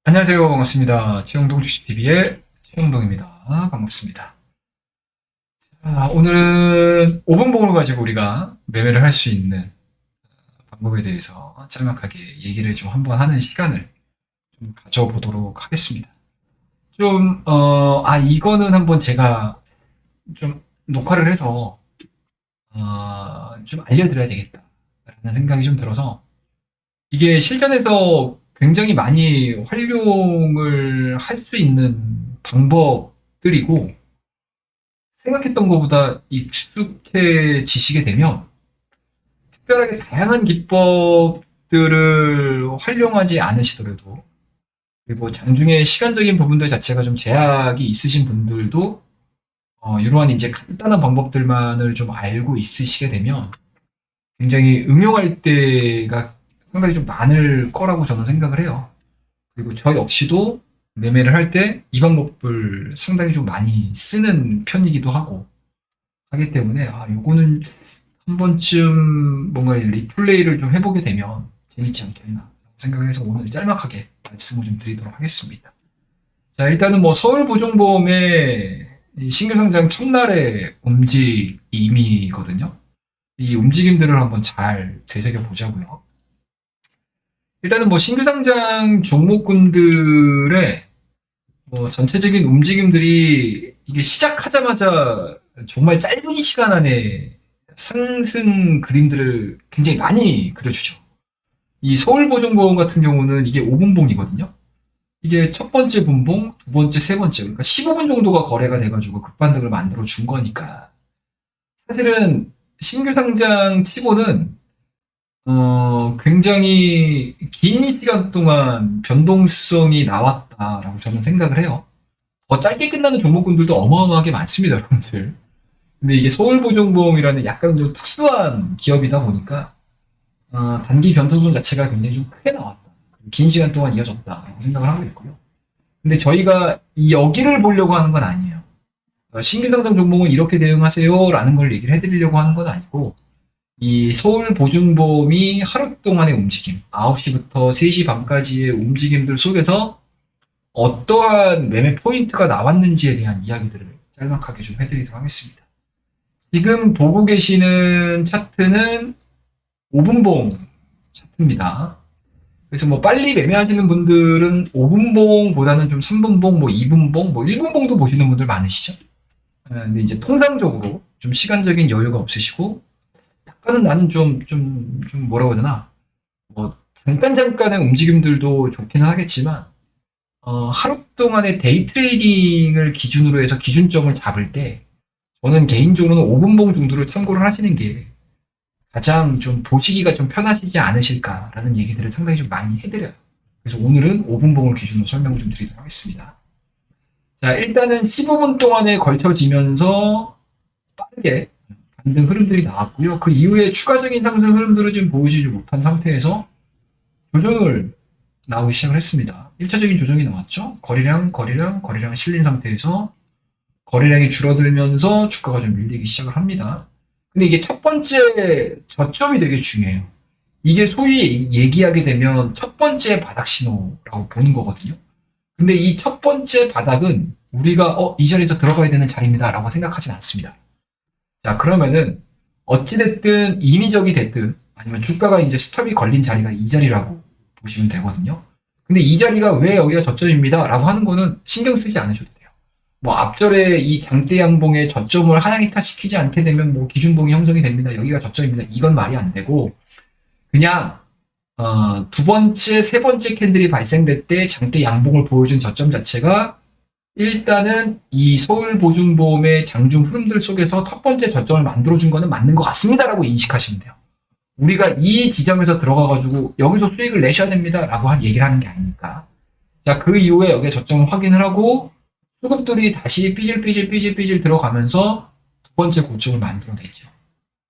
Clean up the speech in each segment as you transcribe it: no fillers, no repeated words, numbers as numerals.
안녕하세요. 반갑습니다. 최영동 주식TV의 최영동입니다. 반갑습니다. 자, 오늘은 오분봉을 가지고 우리가 매매를 할 수 있는 방법에 대해서 짤막하게 얘기를 좀 한번 하는 시간을 좀 가져보도록 하겠습니다. 이거는 한번 제가 좀 녹화를 해서, 좀 알려드려야 되겠다라는 생각이 좀 들어서 이게 실전에서 굉장히 많이 활용을 할 수 있는 방법들이고 생각했던 것보다 익숙해지시게 되면 특별하게 다양한 기법들을 활용하지 않으시더라도 그리고 장중에 시간적인 부분들 자체가 좀 제약이 있으신 분들도 이러한 이제 간단한 방법들만을 좀 알고 있으시게 되면 굉장히 응용할 때가 상당히 좀 많을 거라고 저는 생각을 해요. 그리고 저 역시도 매매를 할 때 이 방법을 상당히 좀 많이 쓰는 편이기도 하고 하기 때문에 요거는 한 번쯤 뭔가 리플레이를 좀 해보게 되면 재밌지 않겠나 생각을 해서 오늘 짤막하게 말씀을 좀 드리도록 하겠습니다. 자, 일단은 뭐 서울보증보험의 신규 상장 첫날의 움직임이거든요. 이 움직임들을 한번 잘 되새겨 보자고요. 일단은 뭐 신규 상장 종목군들의 뭐 전체적인 움직임들이 이게 시작하자마자 정말 짧은 시간 안에 상승 그림들을 굉장히 많이 그려주죠. 이 서울보증보험 같은 경우는 이게 5분봉이거든요. 이게 첫 번째 분봉, 두 번째, 세 번째, 그러니까 15분 정도가 거래가 돼가지고 급반등을 만들어 준 거니까 사실은 신규 상장 치고는 굉장히 긴 시간 동안 변동성이 나왔다라고 저는 생각을 해요. 더 짧게 끝나는 종목군들도 어마어마하게 많습니다, 여러분들. 근데 이게 서울보증보험이라는 약간 좀 특수한 기업이다 보니까, 단기 변동성 자체가 굉장히 좀 크게 나왔다. 긴 시간 동안 이어졌다라고 생각을 하고 있고요. 근데 저희가 이 여기를 보려고 하는 건 아니에요. 신규 상장 종목은 이렇게 대응하세요라는 걸 얘기를 해드리려고 하는 건 아니고, 이 서울보증보험이 하루 동안의 움직임, 9시부터 3시 반까지의 움직임들 속에서 어떠한 매매 포인트가 나왔는지에 대한 이야기들을 짤막하게 좀 해드리도록 하겠습니다. 지금 보고 계시는 차트는 5분봉 차트입니다. 그래서 뭐 빨리 매매하시는 분들은 5분봉보다는 좀 3분봉, 뭐 2분봉, 뭐 1분봉도 보시는 분들 많으시죠? 근데 이제 통상적으로 좀 시간적인 여유가 없으시고 약간은 나는 좀 뭐라고 해야 되나? 뭐, 잠깐의 움직임들도 좋기는 하겠지만, 하루 동안의 데이 트레이딩을 기준으로 해서 기준점을 잡을 때, 저는 개인적으로는 5분봉 정도를 참고를 하시는 게 가장 좀 보시기가 좀 편하시지 않으실까라는 얘기들을 상당히 좀 많이 해드려요. 그래서 오늘은 5분봉을 기준으로 설명을 좀 드리도록 하겠습니다. 자, 일단은 15분 동안에 걸쳐지면서 빠르게 반등 흐름들이 나왔고요. 그 이후에 추가적인 상승 흐름들을 지금 보여주지 못한 상태에서 조정을 나오기 시작을 했습니다. 1차적인 조정이 나왔죠. 거래량 실린 상태에서 거래량이 줄어들면서 주가가 좀 밀리기 시작을 합니다. 근데 이게 첫 번째 저점이 되게 중요해요. 이게 소위 얘기하게 되면 첫 번째 바닥 신호라고 보는 거거든요. 근데 이 첫 번째 바닥은 우리가 이 자리에서 들어가야 되는 자리입니다 라고 생각하진 않습니다. 자, 그러면은 어찌됐든 인위적이 됐든 아니면 주가가 이제 스탑이 걸린 자리가 이 자리라고 보시면 되거든요. 근데 이 자리가 왜 여기가 저점입니다 라고 하는 거는 신경 쓰지 않으셔도 돼요. 뭐 앞절에 이 장대 양봉의 저점을 하향이타 시키지 않게 되면 뭐 기준봉이 형성이 됩니다. 여기가 저점입니다. 이건 말이 안 되고 그냥 두 번째, 세 번째 캔들이 발생될 때 장대 양봉을 보여준 저점 자체가 일단은 이 서울보증보험의 장중 흐름들 속에서 첫 번째 저점을 만들어준 거는 맞는 것 같습니다라고 인식하시면 돼요. 우리가 이 지점에서 들어가가지고 여기서 수익을 내셔야 됩니다라고 얘기를 하는 게 아니니까. 자, 그 이후에 여기에 저점을 확인을 하고 수급들이 다시 삐질삐질 들어가면서 두 번째 고점을 만들어냈죠.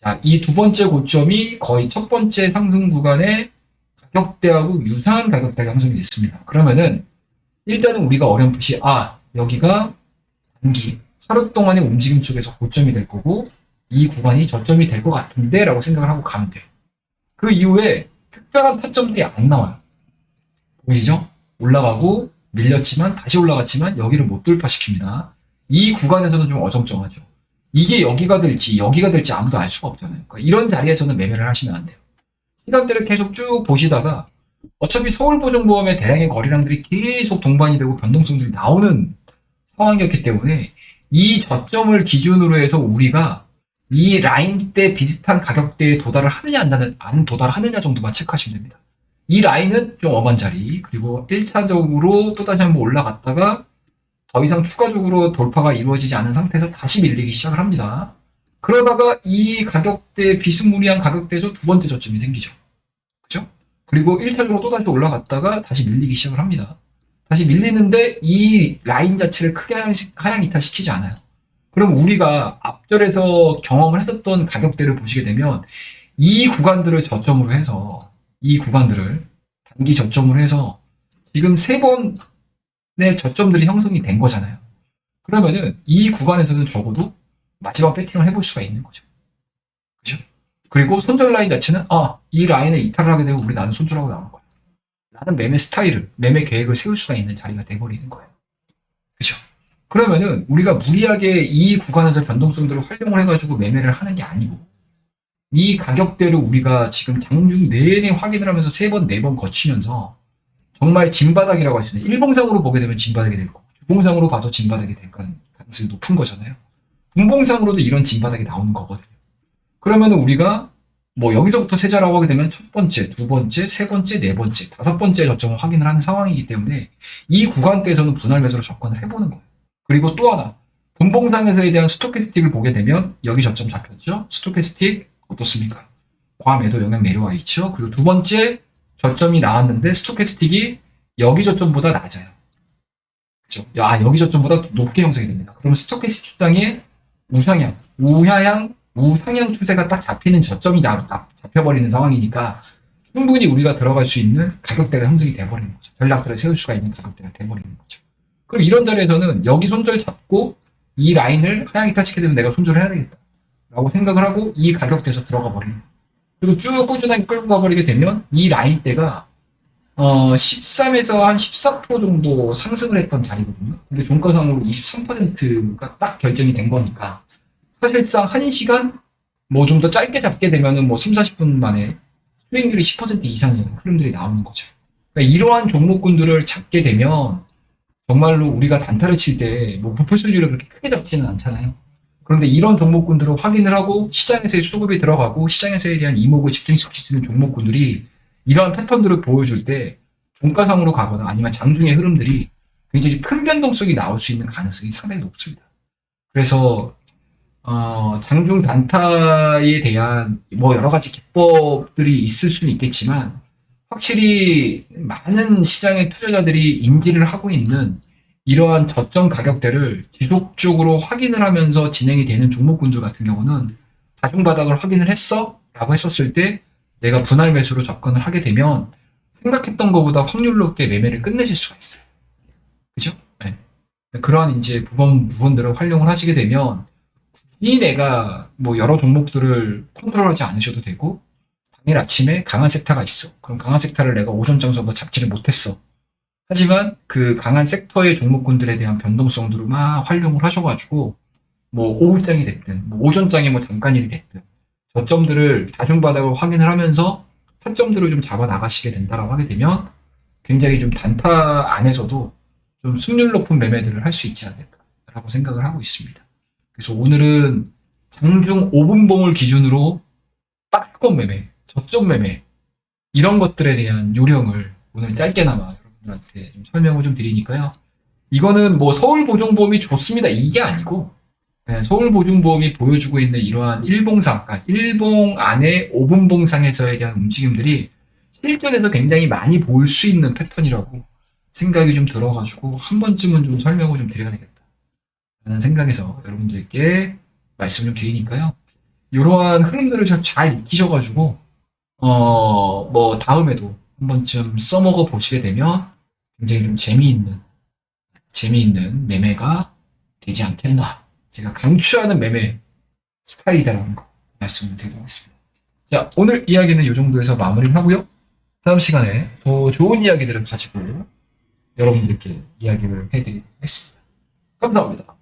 자, 이 두 번째 고점이 거의 첫 번째 상승 구간의 가격대하고 유사한 가격대가 형성이 됐습니다. 그러면은 일단은 우리가 어렴풋이 여기가 단기 하루 동안의 움직임 속에서 고점이 될 거고 이 구간이 저점이 될 것 같은데 라고 생각을 하고 가면 돼요. 그 이후에 특별한 타점들이 안 나와요. 보이시죠? 올라가고 밀렸지만 다시 올라갔지만 여기를 못 돌파시킵니다. 이 구간에서는 좀 어정쩡하죠. 이게 여기가 될지 아무도 알 수가 없잖아요. 그러니까 이런 자리에서는 매매를 하시면 안 돼요. 시간대를 계속 쭉 보시다가 어차피 서울보증보험의 대량의 거래량들이 계속 동반이 되고 변동성들이 나오는 상황이었기 때문에 이 저점을 기준으로 해서 우리가 이 라인 때 비슷한 가격대에 도달을 하느냐 안 도달하느냐 정도만 체크하시면 됩니다. 이 라인은 좀 엄한 자리, 그리고 1차적으로 또다시 한번 올라갔다가 더 이상 추가적으로 돌파가 이루어지지 않은 상태에서 다시 밀리기 시작을 합니다. 그러다가 이 가격대, 비스무리한 가격대에서 두 번째 저점이 생기죠. 그죠? 그리고 1차적으로 또다시 올라갔다가 다시 밀리기 시작을 합니다. 다시 밀리는데 이 라인 자체를 크게 하향 이탈시키지 않아요. 그럼 우리가 앞절에서 경험을 했었던 가격대를 보시게 되면 이 구간들을 저점으로 해서 이 구간들을 단기 저점으로 해서 지금 세 번의 저점들이 형성이 된 거잖아요. 그러면은 이 구간에서는 적어도 마지막 배팅을 해볼 수가 있는 거죠. 그죠? 그리고 손절 라인 자체는 이 라인을 이탈을 하게 되면 우리 나는 손절하고 나온 거야. 라는 매매 스타일을, 매매 계획을 세울 수가 있는 자리가 돼버리는 거예요. 그죠? 그러면은 우리가 무리하게 이 구간에서 변동성들을 활용을 해가지고 매매를 하는 게 아니고 이 가격대를 우리가 지금 장중 내내 확인을 하면서 3번, 4번 거치면서 정말 진바닥이라고 할 수 있는 일봉상으로 보게 되면 진바닥이 될 거고 주봉상으로 봐도 진바닥이 될 가능성이 높은 거잖아요. 분봉상으로도 이런 진바닥이 나오는 거거든요. 그러면은 우리가 뭐 여기서부터 세자라고 하게 되면 첫 번째, 두 번째, 세 번째, 네 번째, 다섯 번째 저점을 확인을 하는 상황이기 때문에 이 구간대에서는 분할 매수로 접근을 해보는 거예요. 그리고 또 하나, 분봉상에서에 대한 스토캐스틱을 보게 되면 여기 저점 잡혔죠? 스토캐스틱 어떻습니까? 과매도 영향 내려와 있죠? 그리고 두 번째 저점이 나왔는데 스토캐스틱이 여기 저점보다 낮아요. 그죠? 여기 저점보다 높게 형성이 됩니다. 그럼 스토캐스틱상의 우상향 추세가 딱 잡히는 저점이 잡혀버리는 상황이니까 충분히 우리가 들어갈 수 있는 가격대가 형성이 돼버리는 거죠. 전략들을 세울 수가 있는 가격대가 돼버리는 거죠. 그럼 이런 자리에서는 여기 손절 잡고 이 라인을 하향 이탈시키게 되면 내가 손절해야 되겠다 라고 생각을 하고 이 가격대에서 들어가 버리는 거예요. 그리고 쭉 꾸준하게 끌고 가버리게 되면 이 라인대가 13에서 한 14% 정도 상승을 했던 자리거든요. 근데 종가상으로 23%가 딱 결정이 된 거니까 사실상 1시간 뭐 좀 더 짧게 잡게 되면은 뭐 3, 40분 만에 수익률이 10% 이상의 흐름들이 나오는 거죠. 그러니까 이러한 종목군들을 잡게 되면 정말로 우리가 단타를 칠 때 뭐 부풀 수익률을 그렇게 크게 잡지는 않잖아요. 그런데 이런 종목군들을 확인을 하고 시장에서의 수급이 들어가고 시장에서에 대한 이목을 집중시킬 수 있는 종목군들이 이러한 패턴들을 보여줄 때 종가상으로 가거나 아니면 장중의 흐름들이 굉장히 큰 변동성이 나올 수 있는 가능성이 상당히 높습니다. 그래서 장중 단타에 대한 뭐 여러 가지 기법들이 있을 수는 있겠지만 확실히 많은 시장의 투자자들이 인지를 하고 있는 이러한 저점 가격대를 지속적으로 확인을 하면서 진행이 되는 종목군들 같은 경우는 다중바닥을 확인을 했어? 라고 했었을 때 내가 분할 매수로 접근을 하게 되면 생각했던 것보다 확률 높게 매매를 끝내실 수가 있어요. 그죠? 네. 그러한 이제 부분들을 활용을 하시게 되면 이 내가 뭐 여러 종목들을 컨트롤하지 않으셔도 되고 당일 아침에 강한 섹터가 있어. 그럼 강한 섹터를 내가 오전 장소보다 잡지를 못했어. 하지만 그 강한 섹터의 종목군들에 대한 변동성들을 막 활용을 하셔가지고 뭐 오후장이 됐든 뭐 오전장에 뭐 잠깐일이 됐든 저점들을 다중바닥을 확인을 하면서 타점들을 좀 잡아 나가시게 된다라고 하게 되면 굉장히 좀 단타 안에서도 좀 승률 높은 매매들을 할 수 있지 않을까라고 생각을 하고 있습니다. 그래서 오늘은 장중 5분봉을 기준으로 박스권 매매, 저점 매매 이런 것들에 대한 요령을 오늘 짧게나마 여러분들한테 좀 설명을 좀 드리니까요. 이거는 뭐 서울보증보험이 좋습니다. 이게 아니고 서울보증보험이 보여주고 있는 이러한 일봉상, 그러니까 일봉 안에 5분봉상에서에 대한 움직임들이 실전에서 굉장히 많이 볼 수 있는 패턴이라고 생각이 좀 들어가지고 한 번쯤은 좀 설명을 좀 드려야 되겠다 라는 생각에서 여러분들께 말씀 좀 드리니까요. 이러한 흐름들을 잘 익히셔가지고 뭐 다음에도 한 번쯤 써먹어 보시게 되면 굉장히 좀 재미있는 매매가 되지 않겠나. 제가 강추하는 매매 스타일이다라는 거 말씀을 드리도록 하겠습니다. 자, 오늘 이야기는 이 정도에서 마무리를 하고요. 다음 시간에 더 좋은 이야기들을 가지고 여러분들께 이야기를 해드리도록 하겠습니다. 감사합니다.